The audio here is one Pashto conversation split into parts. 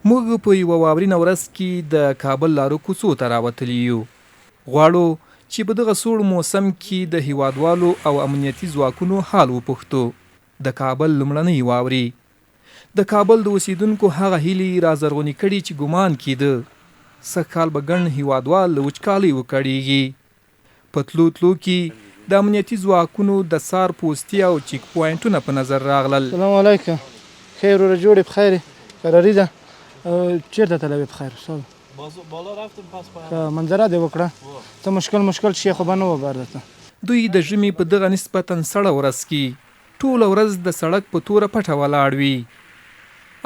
موږ په یوه واورینه ورځ کې د کابل لارو کوڅو ته راوتلي یو. غواړو چې په دغه سوړ موسم کې د هیوادوالو او امنیتي ځواکونو حال وپوښتو. د کابل لومړنۍ واورې د کابل د اوسیدونکو هغه هیلې رازرغونې کړي چې ګمان کېده سږکال به ګڼ هیوادوال له وچکالۍ وکړېږي. په تلو کې د امنیتي ځواکونو د سار پوستي او چیک پوینټونه په نظر راغلل. سلام علیکم. خیر و جوړې بخیر. قراري ده. چیرته تلوي بخیر صاحب؟ بالا رفتم پس منظره دی وکړه. ته مشکل شي خو به نه وبردته. دوی د ژمي په دغه نسبتا سړه ورځ کې ټوله ورځ د سړک په توره پټه ولاړ وي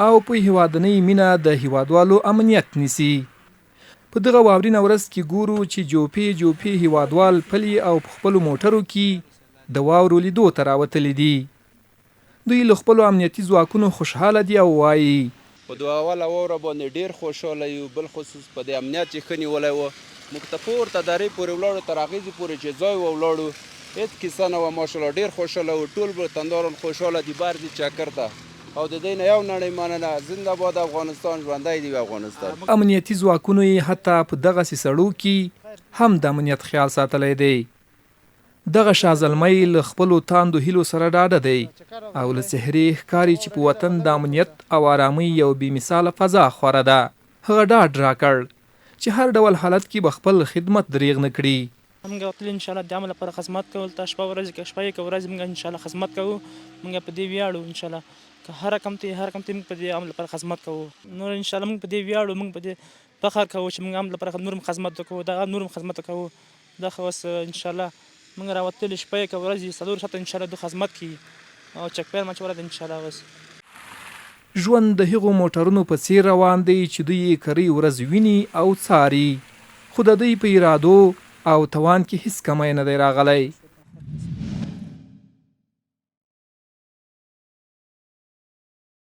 او په هیوادنۍ مینه د هیوادوالو امنیت نیسي. په دغه واورینه ورځ کې ګورو چې جوپې هیوادوال پلي او په خپلو موټرو کې د واورو لیدو ته راوتلي دي. دوی له خپلو امنیتي ځواکونو خوشحاله دي او وایي په دوه اوله واوره باندې ډېر خوشحاله یو، بالخصوص په دې امنیت چې ښه نیولی و. موږ ته پورته درې پورې ولاړو، تر هغې پورې چې ځای ولاړو هېڅ کیسه نه وه. ماشاءالله ډېر خوشحاله و. ټول وطنداران خوشحاله دي بر دي چکر ته او د دې نه یو نړۍ مننه. زنده باد افغانستان، ژوندی دی افغانستان. امنیتي ځواکونو یې حتی په دغسې سړو کې هم د امنیت خیال ساتلی دی. دغه شازلمی له خپلو تاندو هیلو سره ډاډه دی او له څهرې ښکاري چې په وطن د امنیت او آرامۍ یو بې مثاله فضا خوره ده. هغه ډاډ راکړ چې هر ډول حالت کې به خپل خدمت دریغ نه کړي. موږ وتلي انشاءالله د عمل لپاره خدمت کول ته شپه ورځ که شپه که ورځ موږ انشاءالله خدمت کوو. موږ په دې ویاړو انشاءالله که هر کم ته موږ په دې عمل لپاره خدمت کوو. نور انشاءالله موږ په دې ویاړو، موږ په دې فخر کوو چې موږ عمل لپاره نورم خدمت وکړو، دغه نورم خدمت کوو. دا خو اوس انشاءالله موږ راوتلي شپه که ورځ څلور ساعته انشاءالله دو خدمت کوي او چک پیر ما چې ورته انشاءالله اوس ژوند د هغو موټرونو په څیر روان دی چې دوی یې کرۍ ورځ ویني او څاري، خو د دوی په ارادو او توان کې هیڅ کمی نه دی راغلی.